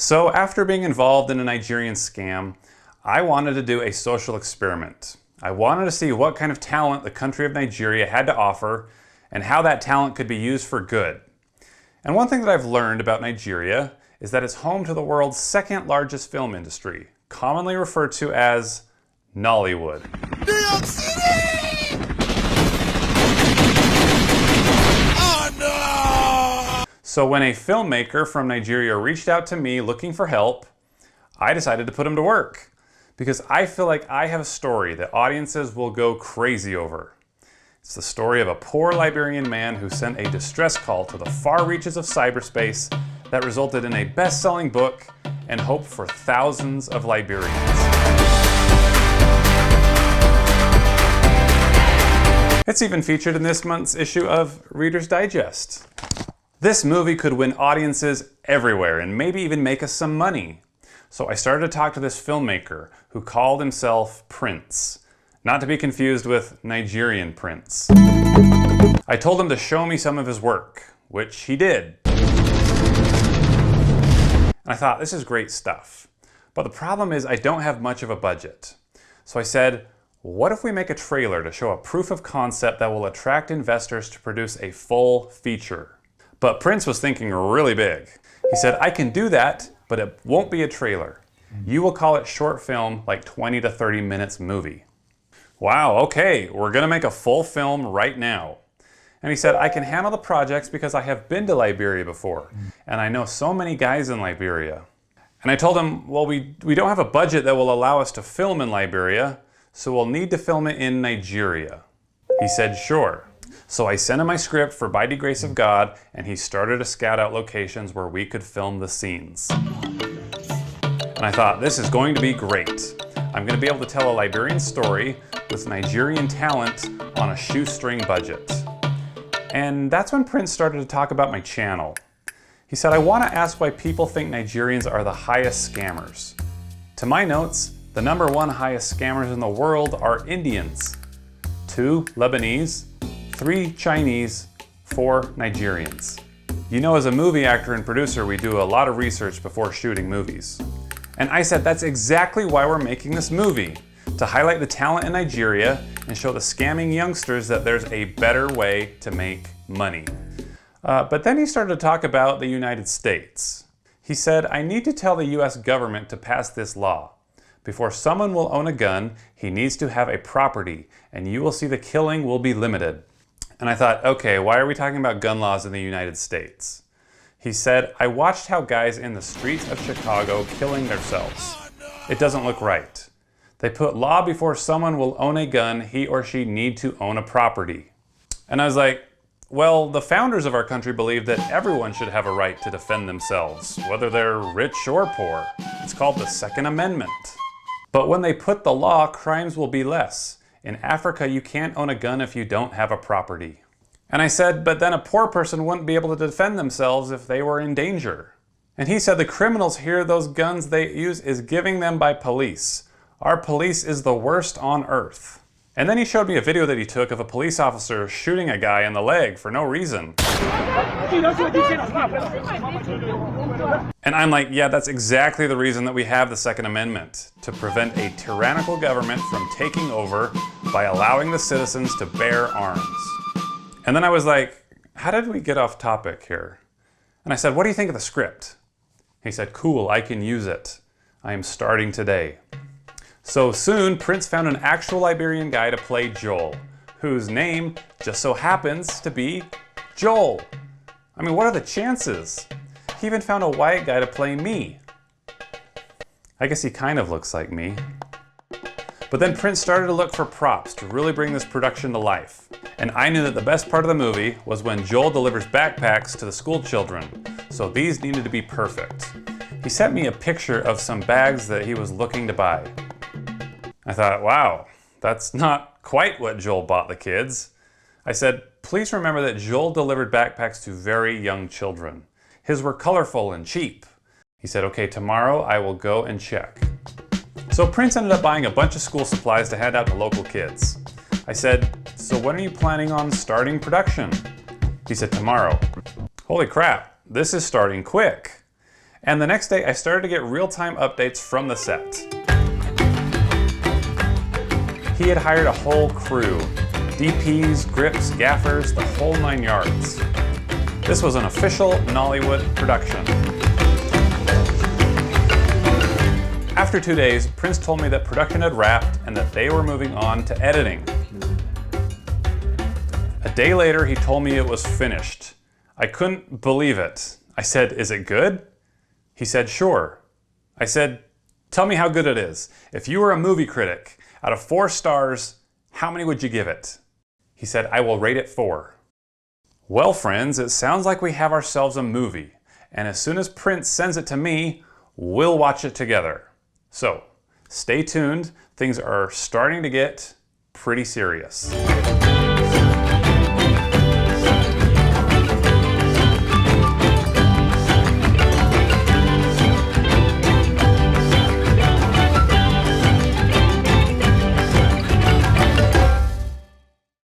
So after being involved in a Nigerian scam, I wanted to do a social experiment. I wanted to see what kind of talent the country of Nigeria had to offer and how that talent could be used for good. And one thing that I've learned about Nigeria is that it's home to the world's second largest film industry, commonly referred to as Nollywood. New York City! Oh no! So when a filmmaker from Nigeria reached out to me looking for help, I decided to put him to work because I feel like I have a story that audiences will go crazy over. It's the story of a poor Liberian man who sent a distress call to the far reaches of cyberspace that resulted in a best-selling book and hope for thousands of Liberians. It's even featured in this month's issue of Reader's Digest. This movie could win audiences everywhere and maybe even make us some money. So I started to talk to this filmmaker who called himself Prince, not to be confused with Nigerian Prince. I told him to show me some of his work, which he did. And I thought, this is great stuff. But the problem is I don't have much of a budget. So I said, what if we make a trailer to show a proof of concept that will attract investors to produce a full feature? But Prince was thinking really big. He said, I can do that, but it won't be a trailer. You will call it short film, like 20 to 30 minutes movie. Wow, okay, we're gonna make a full film right now. And he said, I can handle the projects because I have been to Liberia before, and I know so many guys in Liberia. And I told him, well, we don't have a budget that will allow us to film in Liberia, so we'll need to film it in Nigeria. He said, sure. So I sent him my script for By the Grace of God, and he started to scout out locations where we could film the scenes. And I thought, this is going to be great. I'm going to be able to tell a Liberian story with Nigerian talent on a shoestring budget. And that's when Prince started to talk about my channel. He said, I want to ask why people think Nigerians are the highest scammers. To my notes, the #1 highest scammers in the world are Indians, 2 Lebanese, 3 Chinese, 4 Nigerians. You know, as a movie actor and producer, we do a lot of research before shooting movies. And I said, that's exactly why we're making this movie, to highlight the talent in Nigeria and show the scamming youngsters that there's a better way to make money. But then he started to talk about the United States. He said, I need to tell the US government to pass this law. Before someone will own a gun, he needs to have a property, and you will see the killing will be limited. And I thought, okay, why are we talking about gun laws in the United States? He said, I watched how guys in the streets of Chicago killing themselves. It doesn't look right. They put law before someone will own a gun, he or she need to own a property. And I was like, well, the founders of our country believed that everyone should have a right to defend themselves, whether they're rich or poor. It's called the Second Amendment. But when they put the law, crimes will be less. In Africa, you can't own a gun if you don't have a property. And I said, but then a poor person wouldn't be able to defend themselves if they were in danger. And he said the criminals here, those guns they use is giving them by police. Our police is the worst on earth. And then he showed me a video that he took of a police officer shooting a guy in the leg for no reason. And I'm like, yeah, that's exactly the reason that we have the Second Amendment, to prevent a tyrannical government from taking over by allowing the citizens to bear arms. And then I was like, how did we get off topic here? And I said, what do you think of the script? He said, cool, I can use it. I am starting today. So soon, Prince found an actual Liberian guy to play Joel, whose name just so happens to be Joel. I mean, what are the chances? He even found a white guy to play me. I guess he kind of looks like me. But then Prince started to look for props to really bring this production to life. And I knew that the best part of the movie was when Joel delivers backpacks to the school children. So these needed to be perfect. He sent me a picture of some bags that he was looking to buy. I thought, wow, that's not quite what Joel bought the kids. I said, please remember that Joel delivered backpacks to very young children. His were colorful and cheap. He said, okay, tomorrow I will go and check. So Prince ended up buying a bunch of school supplies to hand out to local kids. I said, so when are you planning on starting production? He said, tomorrow. Holy crap, this is starting quick. And the next day, I started to get real-time updates from the set. He had hired a whole crew. DPs, grips, gaffers, the whole 9 yards. This was an official Nollywood production. After 2 days, Prince told me that production had wrapped and that they were moving on to editing. A day later, he told me it was finished. I couldn't believe it. I said, "Is it good?" He said, "Sure." I said, "Tell me how good it is. If you were a movie critic, out of 4 stars, how many would you give it?" He said, "I will rate it 4. Well, friends, it sounds like we have ourselves a movie, and as soon as Prince sends it to me, we'll watch it together. So, stay tuned. Things are starting to get pretty serious.